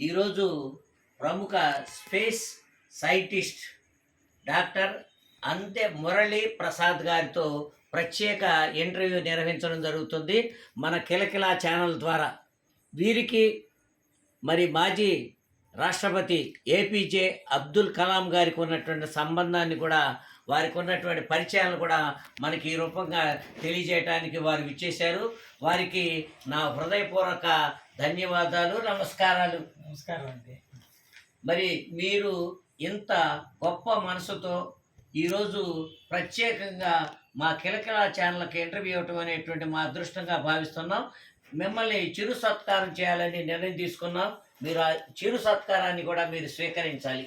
ఈరోజు ప్రముఖ space scientist doctor అంతే మురళీ ప్రసాద్ గారితో ప్రత్యేక ఇంటర్వ్యూ నిర్వహించడం జరుగుతుంది మన కిలకిలా ఛానల్ ద్వారా. వీరికి మరి మాజీ రాష్ట్రపతి ఏపీజే అబ్దుల్ కలాం గారికి ఉన్నటువంటి సంబంధాన్ని కూడా, వారికి ఉన్నటువంటి పరిచయాలను కూడా మనకి ఈ రూపంగా తెలియజేయడానికి వారు విచ్చేశారు. వారికి నా హృదయపూర్వక ధన్యవాదాలు, నమస్కారాలు. నమస్కారం అండి. మరి మీరు ఇంత గొప్ప మనసుతో ఈరోజు ప్రత్యేకంగా మా కిలకిలా ఛానల్కి ఇంటర్వ్యూ ఇవ్వటం అనేటువంటి మా అదృష్టంగా భావిస్తున్నాం. మిమ్మల్ని చిరు సత్కారం చేయాలని నిర్ణయం తీసుకున్నాం. మీరు ఆ చిరు సత్కారాన్ని కూడా మీరు స్వీకరించాలి.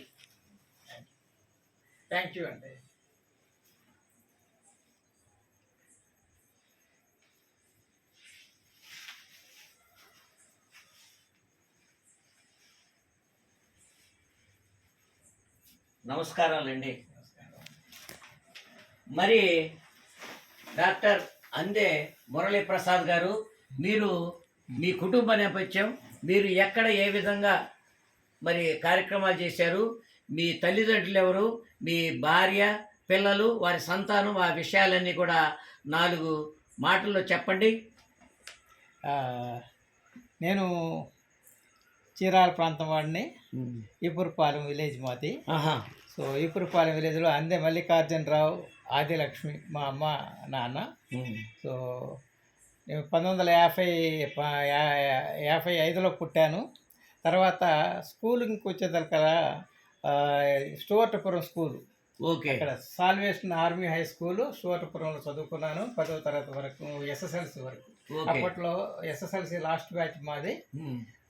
థ్యాంక్ యూ అండి. నమస్కారాలండి. మరి డాక్టర్ అందే మురళీ ప్రసాద్ గారు, మీరు మీ కుటుంబ నేపథ్యం, మీరు ఎక్కడ ఏ విధంగా మరి కార్యక్రమాలు చేశారు, మీ తల్లిదండ్రులు ఎవరు, మీ భార్య పిల్లలు వారి సంతానం, ఆ విషయాలన్నీ కూడా 4 మాటల్లో చెప్పండి. నేను చీరాల ప్రాంతం వాడిని. ఈపురపాలెం విలేజ్ మాది. సో ఈపురపాలెం విలేజ్లో అందే మల్లికార్జునరావు, ఆదిలక్ష్మి మా అమ్మ నాన్న. సో నేను 1955లో పుట్టాను. తర్వాత స్కూలింగ్కి వచ్చేదలకల్లా స్టూవర్టపురం స్కూలు, ఓకే, ఇక్కడ సాల్వేషన్ ఆర్మీ హై స్కూలు స్టూవర్టపురంలో చదువుకున్నాను 10వ తరగతి వరకు, ఎస్ఎస్ఎల్సి వరకు. అప్పట్లో ఎస్ఎస్ఎల్సి లాస్ట్ బ్యాచ్ మాది.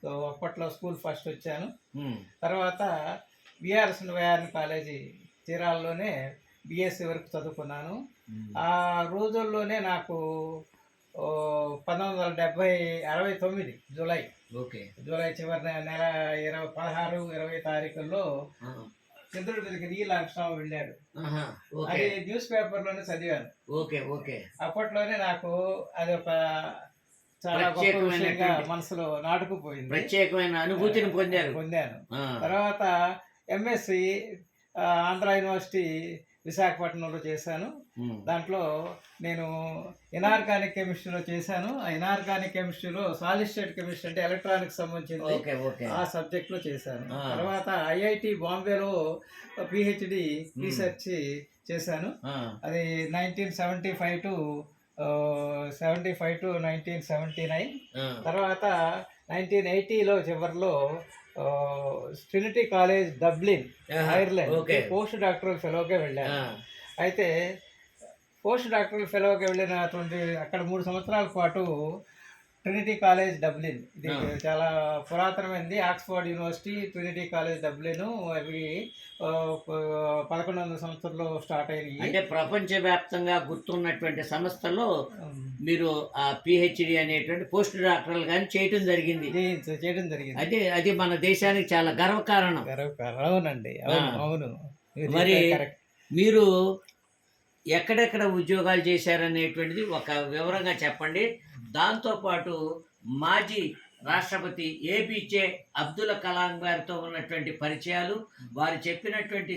సో అప్పట్లో స్కూల్ ఫస్ట్ వచ్చాను. తర్వాత విఆర్ఎన్ కాలేజీ చీరాలలోనే బిఎస్సి వరకు చదువుకున్నాను. ఆ రోజుల్లోనే నాకు 1969 జూలై చివరి నెల 16-20 తారీఖుల్లో చంద్రుడి మీదకి నీల్ ఆర్మ్స్ట్రాంగ్ వెళ్ళాడు. అది న్యూస్ పేపర్లోనే చదివాను. అప్పట్లోనే నాకు అది ఒక చాలా గొప్ప విషయంగా మనసులో నాటుకుపోయింది. ప్రత్యేకమైన అనుభూతిని పొందాను. తర్వాత ఎంఎస్సి ఆంధ్ర యూనివర్సిటీ విశాఖపట్నంలో చేశాను. దాంట్లో నేను ఇనార్గానిక్ కెమిస్ట్రీలో చేశాను. ఆ ఇనార్గానిక్ కెమిస్ట్రీలో సాలిడ్ స్టేట్ కెమిస్ట్రీ అంటే ఎలక్ట్రానిక్స్ సంబంధించింది, ఆ సబ్జెక్ట్లో చేశాను. తర్వాత ఐఐటి బాంబేలో పిహెచ్డి రీసెర్చ్ చేశాను. అది 1975 to 1979. తర్వాత 1980లో చివరిలో Trinity College Dublin, Ireland post doctoral ఫెలోగా వెళ్ళాను. అయితే పోస్ట్ డాక్టరల్ ఫెలోగా వెళ్ళినటువంటి అక్కడ 3 సంవత్సరాల పాటు ట్రినిటీ కాలేజ్ డబ్లిన్, ఇది చాలా పురాతనమైనది. Oxford university, Trinity College Dublin, అవి 1100 సంవత్సరంలో స్టార్ట్ అయినాయి. అంటే ప్రపంచవ్యాప్తంగా గుర్తున్నటువంటి సంస్థలో మీరు ఆ పిహెచ్డి అనేటువంటి పోస్ట్ డాక్టరల్ కానీ చేయడం జరిగింది. అదే అది మన దేశానికి చాలా గర్వకారణం. అవునండి, అవును. మరి మీరు ఎక్కడెక్కడ ఉద్యోగాలు చేశారనేటువంటిది ఒక వివరంగా చెప్పండి. దాంతోపాటు మాజీ రాష్ట్రపతి ఏపీజే అబ్దుల్ కలాం గారితో ఉన్నటువంటి పరిచయాలు, వారు చెప్పినటువంటి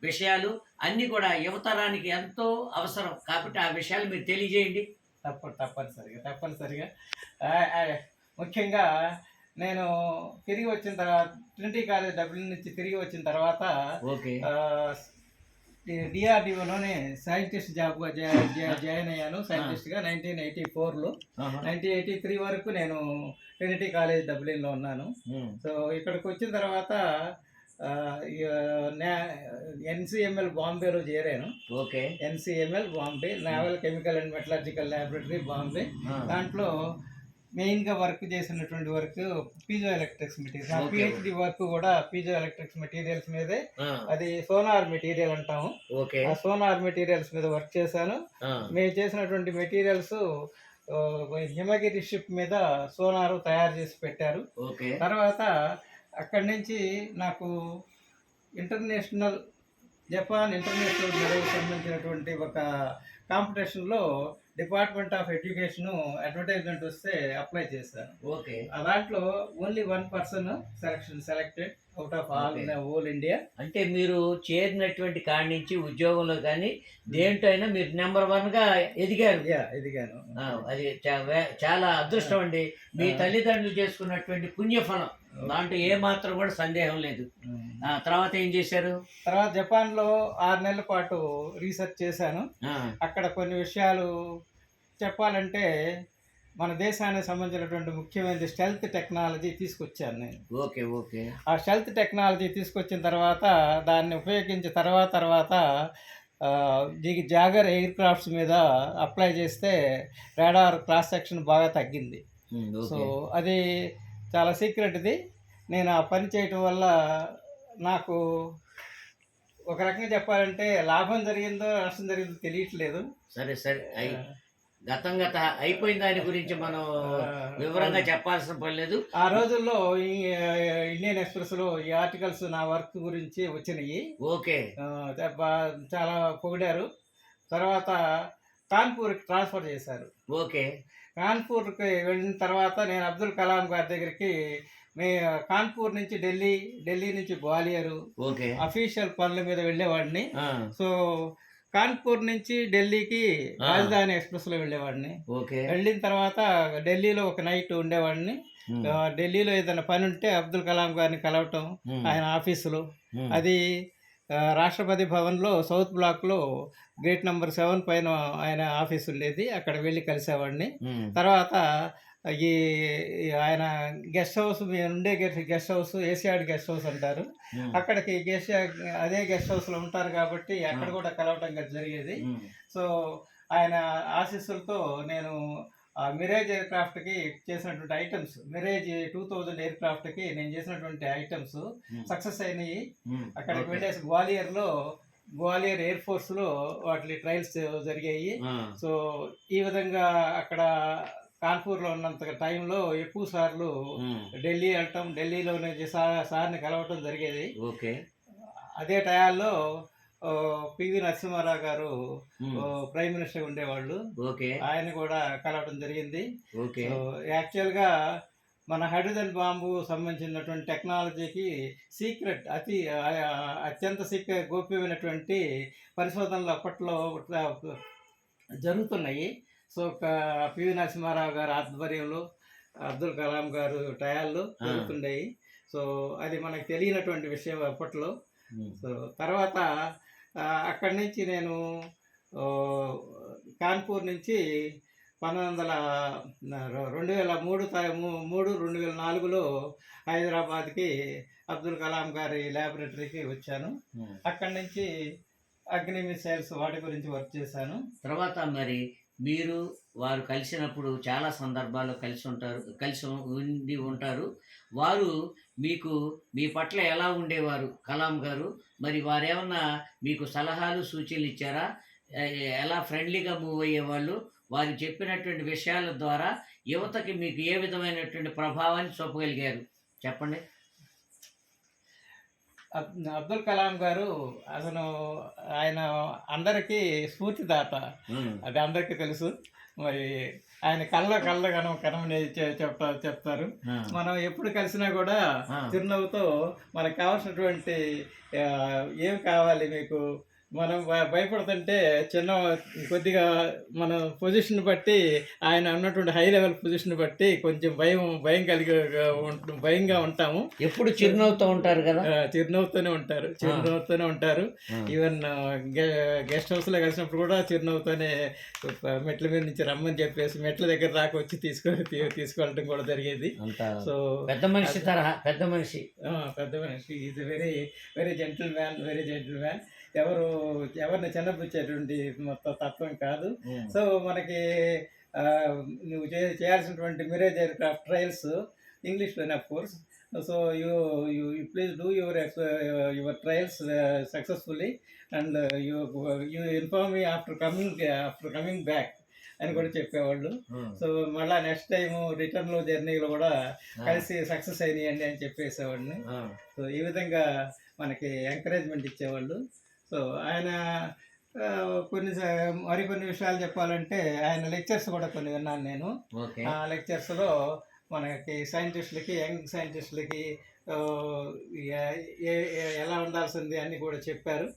విషయాలు అన్నీ కూడా యువతరానికి ఎంతో అవసరం కాబట్టి ఆ విషయాలు మీరు తెలియజేయండి. తప్పనిసరిగా ముఖ్యంగా నేను తిరిగి వచ్చిన తర్వాత ట్రినిటీ కాలేజ్ డబ్లిన్ నుంచి తిరిగి వచ్చిన తర్వాత డిఆర్డిఓలోనే సైంటిస్ట్ జాబ్గా జాయిన్ అయ్యాను. సైంటిస్ట్గా 1984లో. 1983 వరకు నేను ట్రినిటీ కాలేజ్ డబ్లిన్లో ఉన్నాను. సో ఇక్కడికి వచ్చిన తర్వాత ఎన్సిఎంఎల్ బాంబేలో చేరాను. NCML Bombay, naval chemical and metallurgical laboratory Bombay. దాంట్లో మెయిన్గా వర్క్ చేసినటువంటి వర్క్ పీజో ఎలక్ట్రిక్స్ మెటీరియల్స్. ఆ పిహెచ్డి వర్క్ కూడా పీజో ఎలక్ట్రిక్స్ మెటీరియల్స్ మీదే. అది సోనార్ మెటీరియల్ అంటాము. ఆ సోనార్ మెటీరియల్స్ మీద వర్క్ చేశాను. మేము చేసినటువంటి మెటీరియల్స్ హిమగిరి షిప్ మీద సోనారు తయారు చేసి పెట్టారు. తర్వాత అక్కడి నుంచి నాకు జపాన్ ఇంటర్నేషనల్ మెడల్ సంబంధించినటువంటి ఒక కాంపిటీషన్లో డిపార్ట్మెంట్ ఆఫ్ ఎడ్యుకేషన్ అడ్వర్టైజ్మెంట్ వస్తే అప్లై చేశాను. ఓకే. దాంట్లో only 1 person selected out of whole India. అంటే మీరు చేరినటువంటి కాడి నుంచి ఉద్యోగంలో కానీ దేంట్లో అయినా మీరు నెంబర్ 1గా ఎదిగారు. ఎదిగాను. అది చాలా అదృష్టం అండి. మీ తల్లిదండ్రులు చేసుకున్నటువంటి పుణ్యఫలం, దాంట్లో ఏ మాత్రం కూడా సందేహం లేదు. తర్వాత ఏం చేశారు? తర్వాత జపాన్లో 6 నెలల పాటు రీసెర్చ్ చేశాను. అక్కడ కొన్ని విషయాలు చెప్పాలంటే మన దేశానికి సంబంధించినటువంటి ముఖ్యమైనది స్టెల్త్ టెక్నాలజీ తీసుకొచ్చాను నేను. ఓకే. ఓకే. ఆ స్టెల్త్ టెక్నాలజీ తీసుకొచ్చిన తర్వాత దాన్ని ఉపయోగించిన తర్వాత జాగర్ ఎయిర్ క్రాఫ్ట్స్ మీద అప్లై చేస్తే రాడార్ క్రాస్ సెక్షన్ బాగా తగ్గింది. సో అది చాలా సీక్రెట్ది. నేను ఆ పని చేయటం వల్ల నాకు ఒక రకంగా చెప్పాలంటే లాభం జరిగిందో నష్టం జరిగిందో తెలియట్లేదు. సరే. గత అయిపోయిన దాని గురించి మనం వివరంగా చెప్పాల్సిన పని లేదు. ఆ రోజుల్లో ఈ ఇండియన్ ఎక్స్ప్రెస్లో ఈ ఆర్టికల్స్ నా వర్క్ గురించి వచ్చినాయి. ఓకే. చాలా పొగిడారు. తర్వాత కాన్పూర్కి ట్రాన్స్ఫర్ చేశారు. ఓకే. కాన్పూర్కి వెళ్ళిన తర్వాత నేను అబ్దుల్ కలాం గారి దగ్గరికి కాన్పూర్ నుంచి ఢిల్లీ నుంచి గ్వాలియరు అఫీషియల్ పనుల మీద వెళ్ళేవాడిని. సో కాన్పూర్ నుంచి ఢిల్లీకి రాజధాని ఎక్స్ప్రెస్ లో వెళ్ళేవాడిని. వెళ్ళిన తర్వాత ఢిల్లీలో ఒక నైట్ ఉండేవాడిని. ఢిల్లీలో ఏదైనా పని ఉంటే అబ్దుల్ కలాం గారిని కలవటం ఆయన ఆఫీసులో. అది రాష్ట్రపతి భవన్లో సౌత్ బ్లాక్లో గేట్ నెంబర్ 7 పైన ఆయన ఆఫీస్ ఉండేది. అక్కడ వెళ్ళి కలిసేవాడిని. తర్వాత ఈ ఆయన గెస్ట్ హౌస్ ఉండే గెస్ట్ హౌస్ ఏషియాడ్ గెస్ట్ హౌస్ అంటారు. అక్కడికి అదే గెస్ట్ హౌస్లో ఉంటారు కాబట్టి అక్కడ కూడా కలవటం జరిగేది. సో ఆయన ఆశీస్సులతో నేను మిరేజ్ ఎయిర్ క్రాఫ్ట్కి చేసినటువంటి ఐటమ్స్, మిరేజ్ 2000 ఎయిర్ క్రాఫ్ట్కి నేను చేసినటువంటి ఐటమ్స్ సక్సెస్ అయినాయి. అక్కడికి వెళ్ళేసి గ్వాలియర్ ఎయిర్ ఫోర్స్లో వాటి ట్రయల్స్ జరిగాయి. సో ఈ విధంగా అక్కడ కాన్పూర్లో ఉన్నంత టైంలో ఎక్కువ సార్లు ఢిల్లీ వెళ్ళటం, ఢిల్లీలోనే సార్ని కలవటం జరిగేది. అదే టయాల్లో పివి నరసింహారావు గారు ప్రైమ్ మినిస్టర్ ఉండేవాళ్ళు. ఆయన కూడా కలవటం జరిగింది. యాక్చువల్గా మన హైడ్రోజన్ బాంబు సంబంధించినటువంటి టెక్నాలజీకి అత్యంత గోప్యమైనటువంటి పరిశోధనలు అప్పట్లో జరుగుతున్నాయి. సో పివి నరసింహారావు గారి ఆధ్వర్యంలో అబ్దుల్ కలాం గారు టయాల్లో జరుగుతుండేవి. సో అది మనకు తెలియనటువంటి విషయం అప్పట్లో. సో తర్వాత అక్కడి నుంచి నేను కాన్పూర్ నుంచి 2004లో హైదరాబాద్కి అబ్దుల్ కలాం గారి ల్యాబొరేటరీకి వచ్చాను. అక్కడి నుంచి అగ్ని మిసైల్స్ వాటి గురించి వర్క్ చేశాను. తర్వాత మరి మీరు వారు కలిసినప్పుడు చాలా సందర్భాల్లో కలిసి ఉండి ఉంటారు. వారు మీ పట్ల ఎలా ఉండేవారు కలాం గారు? మరి వారేమన్నా మీకు సలహాలు సూచనలు ఇచ్చారా? ఎలా ఫ్రెండ్లీగా మూవ్ అయ్యేవాళ్ళు? వారు చెప్పినటువంటి విషయాల ద్వారా యువతకి మీకు ఏ విధమైనటువంటి ప్రభావాన్ని చూపగలిగారు చెప్పండి. అబ్దుల్ కలాం గారు అసలు ఆయన అందరికీ స్ఫూర్తిదాత, అది అందరికీ తెలుసు. మరి ఆయన కనమనేది చెప్తారు. మనం ఎప్పుడు కలిసినా కూడా చిరునవ్వుతో మనకు కావాల్సినటువంటి ఏమి కావాలి మీకు, మనం భయపడుతుంటే కొద్దిగా మన పొజిషన్ బట్టి, ఆయన ఉన్నటువంటి హై లెవెల్ పొజిషన్ బట్టి కొంచెం భయంగా ఉంటాము. ఎప్పుడు చిరునవ్వుతో ఉంటారు కదా? చిరునవ్వుతోనే ఉంటారు. ఈవెన్ గెస్ట్ హౌస్లో కలిసినప్పుడు కూడా చిరునవ్వుతోనే మెట్ల మీద నుంచి రమ్మని చెప్పేసి మెట్ల దగ్గర దాకా వచ్చి తీసుకెళ్ళడం కూడా జరిగేది. సో పెద్ద మనిషి is very very gentle man. ఎవరిని చిన్నపుచ్చేటువంటి మొత్తం తత్వం కాదు. సో మనకి నువ్వు చేయాల్సినటువంటి మిరేజ్ ఎయిర్ క్రాఫ్ట్ ట్రయల్స్ ఇంగ్లీష్లోనే of course. So you please do your trials successfully and you inform me after coming back అని కూడా చెప్పేవాళ్ళు. సో మళ్ళీ నెక్స్ట్ టైం రిటర్న్లో జర్నీలో కూడా కలిసి సక్సెస్ అయినాయండి అని చెప్పేసేవాడిని. సో ఈ విధంగా మనకి ఎంకరేజ్మెంట్ ఇచ్చేవాళ్ళు. సో ఆయన కొన్ని మరికొన్ని విషయాలు చెప్పాలంటే ఆయన లెక్చర్స్ కూడా కొన్ని విన్నాను నేను. ఓకే. ఆ లెక్చర్స్లో మనకి సైంటిస్టులకి, యంగ్ సైంటిస్టులకి ఎలా ఉండాల్సింది అన్నీ కూడా చెప్పారు.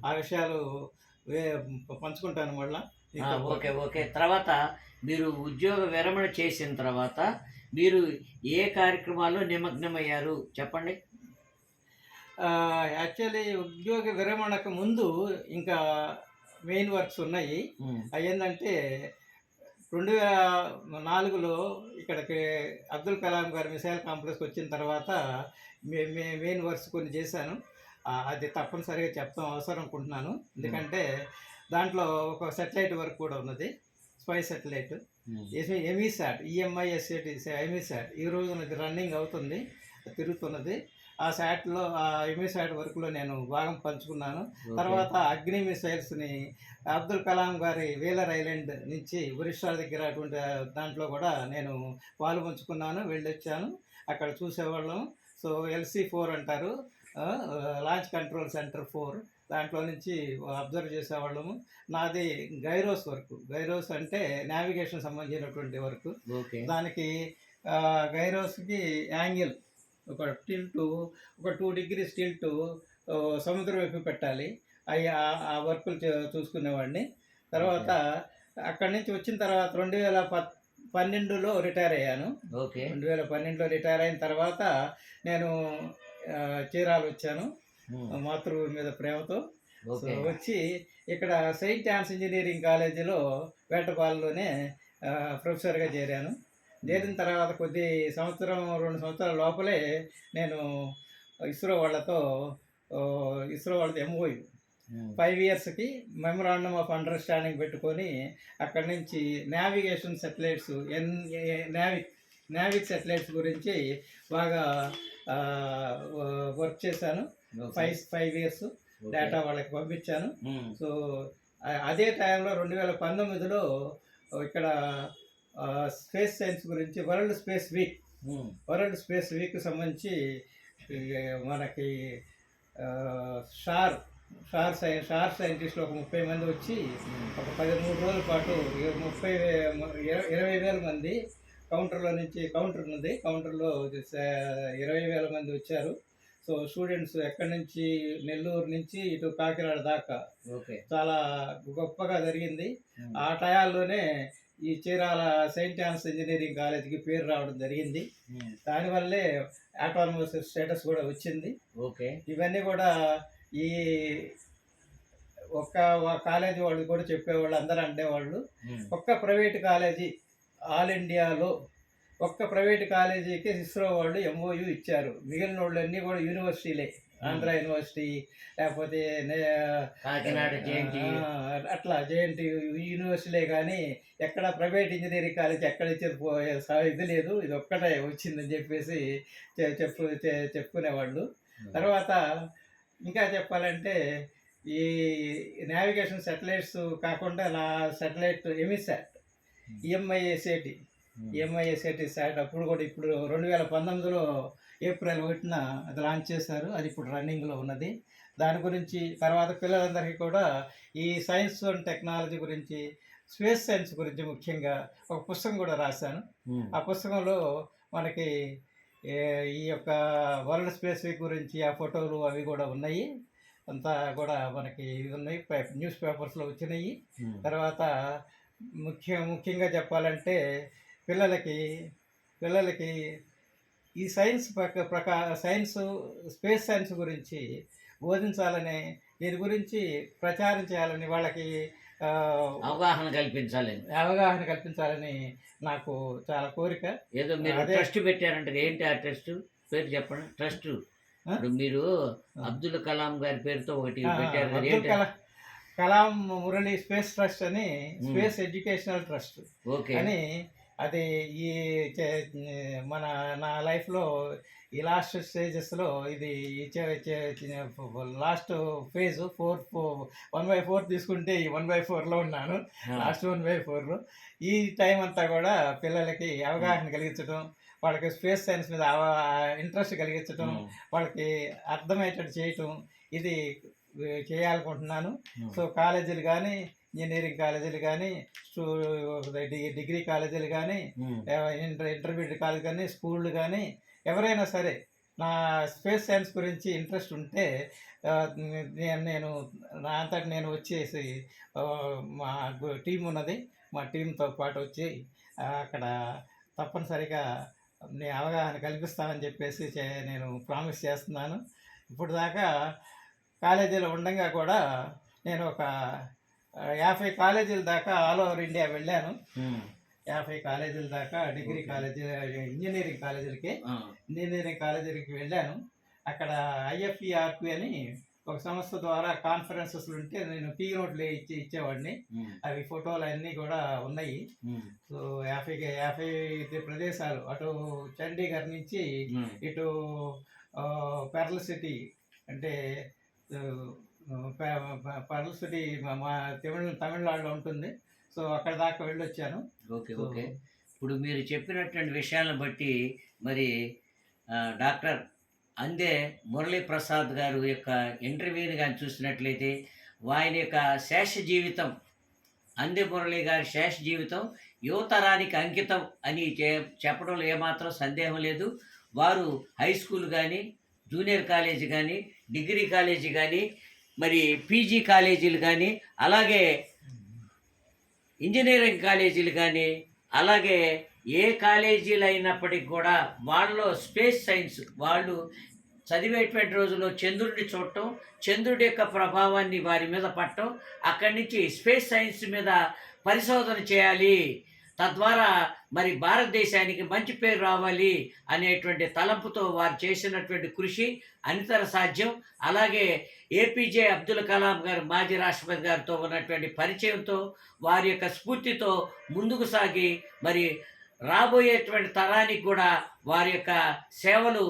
ఆ విషయాలు పంచుకుంటాను మళ్ళా. Okay, okay. తర్వాత మీరు ఉద్యోగ విరమణ చేసిన తర్వాత మీరు ఏ కార్యక్రమాల్లో నిమగ్నమయ్యారు చెప్పండి? యాక్చువల్లీ ఉద్యోగ విరమణకు ముందు ఇంకా మెయిన్ వర్క్స్ ఉన్నాయి. అవి ఏంటంటే 2004లో ఇక్కడికి అబ్దుల్ కలాం గారి మిసైల్ కాంప్లెక్స్కి వచ్చిన తర్వాత మెయిన్ వర్క్స్ కొన్ని చేశాను. అది తప్పనిసరిగా చెప్తాం అవసరం అనుకుంటున్నాను. ఎందుకంటే దాంట్లో ఒక సెటిలైట్ వర్క్ కూడా ఉన్నది, స్పైస్ సెటిలైట్ ఎమీసాట్, EMISAT ఎమీసాట్. ఈ రోజున ఇది రన్నింగ్ అవుతుంది, తిరుగుతున్నది. ఆ శాట్లో ఆ ఎమీసాట్ వర్క్లో నేను భాగం పంచుకున్నాను. తర్వాత అగ్ని మిసైల్స్ని అబ్దుల్ కలాం గారి వేలర్ ఐలాండ్ నుంచి ఒరిస్సా దగ్గర అటువంటి దాంట్లో కూడా నేను పాలు పంచుకున్నాను, వెళ్ళొచ్చాను. అక్కడ చూసేవాళ్ళం. సో LC-4 అంటారు, లాంచ్ కంట్రోల్ సెంటర్ 4, దాంట్లో నుంచి అబ్జర్వ్ చేసేవాళ్ళము. నాది గైరోస్ వర్క్. గైరోస్ అంటే నావిగేషన్ సంబంధించినటువంటి వర్క్. దానికి గైరోస్కి యాంగిల్ ఒక టిల్టు, ఒక 2 degrees టిల్టు సముద్రం వైపు పెట్టాలి. అవి ఆ వర్కులు చూసుకునేవాడిని. తర్వాత అక్కడి నుంచి వచ్చిన తర్వాత 2012లో రిటైర్ అయ్యాను. 2012లో రిటైర్ అయిన తర్వాత నేను చీరాల వచ్చాను మాతృభూమి మీద ప్రేమతో. వచ్చి ఇక్కడ సెయింట్ యాన్స్ ఇంజనీరింగ్ కాలేజీలో వేటపాలెంలోనే ప్రొఫెసర్గా చేరాను. చేరిన తర్వాత కొద్ది 2 సంవత్సరాల లోపలే నేను ఇస్రో వాళ్ళతో MOU 5 yearsకి మెమరాండమ్ ఆఫ్ అండర్స్టాండింగ్ పెట్టుకొని అక్కడి నుంచి నావిగేషన్ సెటిలైట్స్, నావిక్ సెటిలైట్స్ గురించి బాగా వర్క్ చేశాను. 5 years డేటా వాళ్ళకి పంపించాను. సో అదే టైంలో 2019లో ఇక్కడ స్పేస్ సైన్స్ గురించి వరల్డ్ స్పేస్ వీక్ సంబంధించి మనకి షార్ సైంటిస్టులు ఒక 30 మంది వచ్చి ఒక 13 రోజుల పాటు 20,000 మంది కౌంటర్లో నుంచి కౌంటర్లో 20,000 మంది వచ్చారు. సో స్టూడెంట్స్ ఎక్కడి నుంచి, నెల్లూరు నుంచి ఇటు కాకినాడ దాకా చాలా గొప్పగా జరిగింది. ఆ టయాల్లోనే ఈ చీరాల సెయింట్ యాన్స్ ఇంజనీరింగ్ కాలేజీకి పేరు రావడం జరిగింది. దానివల్లే ఆటోనమస్ స్టేటస్ కూడా వచ్చింది. ఇవన్నీ కూడా ఈ ఒక్క కాలేజీ వాళ్ళు కూడా చెప్పేవాళ్ళు, అందరూ అనేవాళ్ళు, ఒక్క ప్రైవేట్ కాలేజీ ఆల్ ఇండియాలో ఒక్క ప్రైవేట్ కాలేజీకి ఇస్రో వాళ్ళు MOU ఇచ్చారు. మిగిలిన వాళ్ళన్నీ కూడా యూనివర్సిటీలే, ఆంధ్ర యూనివర్సిటీ, లేకపోతే అట్లా JNT యూనివర్సిటీలే, కానీ ఎక్కడ ప్రైవేట్ ఇంజనీరింగ్ కాలేజ్ ఎక్కడ ఇచ్చారు ఇది లేదు, ఇది ఒక్కటే వచ్చిందని చెప్పేసి చెప్పుకునేవాళ్ళు. తర్వాత ఇంకా చెప్పాలంటే ఈ నావిగేషన్ సెటిలైట్స్ కాకుండా నా సెటిలైట్ ఎమిసాట్, EMISAT శాట్ అప్పుడు కూడా ఇప్పుడు 2019లో ఏప్రిల్ 1న అది లాంచ్ చేశారు. అది ఇప్పుడు రన్నింగ్లో ఉన్నది. దాని గురించి తర్వాత పిల్లలందరికీ కూడా ఈ సైన్స్ అండ్ టెక్నాలజీ గురించి, స్పేస్ సైన్స్ గురించి ముఖ్యంగా ఒక పుస్తకం కూడా రాశాను. ఆ పుస్తకంలో మనకి ఈ యొక్క వరల్డ్ స్పేస్ వీక్ గురించి ఆ ఫోటోలు అవి కూడా ఉన్నాయి. అంతా కూడా మనకి ఉన్నాయి, న్యూస్ పేపర్స్లో వచ్చినాయి. తర్వాత ముఖ్యంగా చెప్పాలంటే పిల్లలకి ఈ సైన్స్ స్పేస్ సైన్స్ గురించి బోధించాలని, దీని గురించి ప్రచారం చేయాలని, వాళ్ళకి అవగాహన కల్పించాలని నాకు చాలా కోరిక. ఏదో మీరు ట్రస్ట్ పెట్టారంటే ఏంటి ఆ ట్రస్ట్ పేరు చెప్పండి? ట్రస్ట్ ఇప్పుడు మీరు అబ్దుల్ కలాం గారి పేరుతో ఒకటి పెట్టారు, కలాం మురళి స్పేస్ ట్రస్ట్ అని, స్పేస్ ఎడ్యుకేషనల్ ట్రస్ట్ అని. అది ఈ నా లైఫ్లో ఈ లాస్ట్ స్టేజెస్లో ఇది లాస్ట్ ఫేజ్ 1/4 తీసుకుంటే ఈ 1/4లో ఉన్నాను. లాస్ట్ 1/4లో ఈ టైం అంతా కూడా పిల్లలకి అవగాహన కలిగించడం, వాళ్ళకి స్పేస్ సైన్స్ మీద ఇంట్రెస్ట్ కలిగించడం, వాళ్ళకి అర్థమయ్యేటట్టు చేయటం, ఇది చేయాలనుకుంటున్నాను. సో కాలేజీలు కానీ, ఇంజనీరింగ్ కాలేజీలు కానీ, డిగ్రీ కాలేజీలు కానీ, ఇంటర్మీడియట్ కాలేజ్ కానీ, స్కూళ్ళు కానీ, ఎవరైనా సరే నా స్పేస్ సైన్స్ గురించి ఇంట్రెస్ట్ ఉంటే నేను నా అంతటి నేను వచ్చేసి మా టీం ఉన్నది, మా టీంతో పాటు వచ్చి అక్కడ తప్పనిసరిగా నేను అవగాహన కల్పిస్తానని చెప్పేసి నేను ప్రామిస్ చేస్తున్నాను. ఇప్పుడు దాకా కాలేజీలో ఉండగా కూడా నేను ఒక 50 కాలేజీల దాకా ఆల్ ఓవర్ ఇండియా వెళ్ళాను. 50 కాలేజీల దాకా డిగ్రీ కాలేజీ, ఇంజనీరింగ్ కాలేజీలకి వెళ్ళాను. అక్కడ IFERP అని ఒక సంస్థ ద్వారా కాన్ఫరెన్సెస్ ఉంటే నేను కీ నోట్లు ఇచ్చేవాడిని. అవి ఫోటోలు అన్నీ కూడా ఉన్నాయి. సో 50 ప్రదేశాలు, అటు చండీగఢ్ నుంచి ఇటు పెర్ల్ సిటీ, అంటే పెర్ల్ సిటీ మా తమిళనాడులో ఉంటుంది. సో అక్కడ దాకా వెళ్ళొచ్చాను. Okay okay. ఇప్పుడు మీరు చెప్పినటువంటి విషయాలను బట్టి మరి డాక్టర్ అందే మురళీ ప్రసాద్ గారు యొక్క ఇంటర్వ్యూని కానీ చూసినట్లయితే ఆయన యొక్క శేష జీవితం, అందే మురళి గారి శేష జీవితం యువతరానికి అంకితం అని చెప్పడంలో ఏమాత్రం సందేహం లేదు. వారు హై స్కూల్ కానీ, జూనియర్ కాలేజీ కానీ, డిగ్రీ కాలేజీ కానీ, మరి పీజీ కాలేజీలు కానీ, అలాగే ఇంజనీరింగ్ కాలేజీలు కానీ, అలాగే ఏ కాలేజీలు అయినప్పటికీ కూడా వాళ్ళలో స్పేస్ సైన్స్ వాళ్ళు చదివేటువంటి రోజుల్లో చంద్రుడిని చూడటం, చంద్రుడి యొక్క ప్రభావాన్ని వారి మీద పడటం, అక్కడి నుంచి స్పేస్ సైన్స్ మీద పరిశోధన చేయాలి, తద్వారా మరి భారతదేశానికి మంచి పేరు రావాలి అనేటువంటి తలంపుతో వారు చేసినటువంటి కృషి అనితర సాధ్యం. అలాగే APJ అబ్దుల్ కలాం గారు, మాజీ రాష్ట్రపతి గారితో ఉన్నటువంటి పరిచయంతో, వారి యొక్క స్ఫూర్తితో ముందుకు సాగి మరి రాబోయేటువంటి తరానికి కూడా వారి యొక్క సేవలు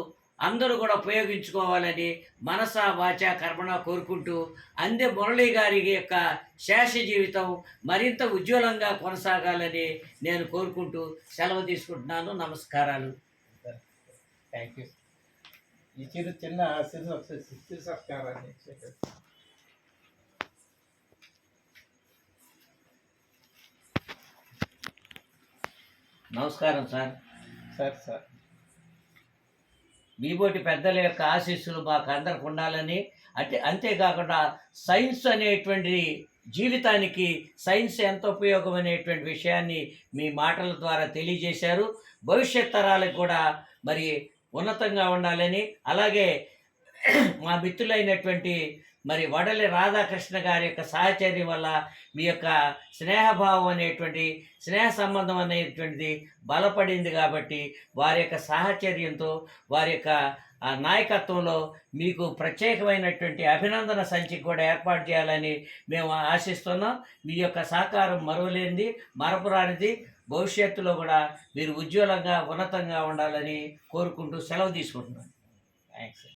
అందరూ కూడా ఉపయోగించుకోవాలని మనసా వాచా కర్మణ కోరుకుంటూ, అందే మురళి గారి యొక్క శేష జీవితం మరింత ఉజ్వలంగా కొనసాగాలని నేను కోరుకుంటూ సెలవు తీసుకుంటున్నాను. నమస్కారాలు. Thank you. ఈ చిన్న సత్కారాన్ని నమస్కారం సార్. సార్ మీబోటి పెద్దల యొక్క ఆశీస్సులు మాకు అందరికి ఉండాలని, అంతేకాకుండా సైన్స్ అనేటువంటి జీవితానికి సైన్స్ ఎంత ఉపయోగం అనేటువంటి విషయాన్ని మీ మాటల ద్వారా తెలియజేశారు. భవిష్యత్ తరాలకు కూడా మరి ఉన్నతంగా ఉండాలని, అలాగే మా మిత్రులైనటువంటి మరి వడలి రాధాకృష్ణ గారి యొక్క సాహచర్యం వల్ల మీ యొక్క స్నేహభావం అనేటువంటి స్నేహ సంబంధం అనేటువంటిది బలపడింది. కాబట్టి వారి యొక్క సాహచర్యంతో, వారి యొక్క నాయకత్వంలో మీకు ప్రత్యేకమైనటువంటి అభినందన సంచి కూడా ఏర్పాటు చేయాలని మేము ఆశిస్తున్నాం. మీ యొక్క సహకారం మరువలేనిది, మరపురానిది. భవిష్యత్తులో కూడా మీరు ఉజ్వలంగా ఉన్నతంగా ఉండాలని కోరుకుంటూ సెలవు తీసుకుంటున్నాను. థ్యాంక్స్.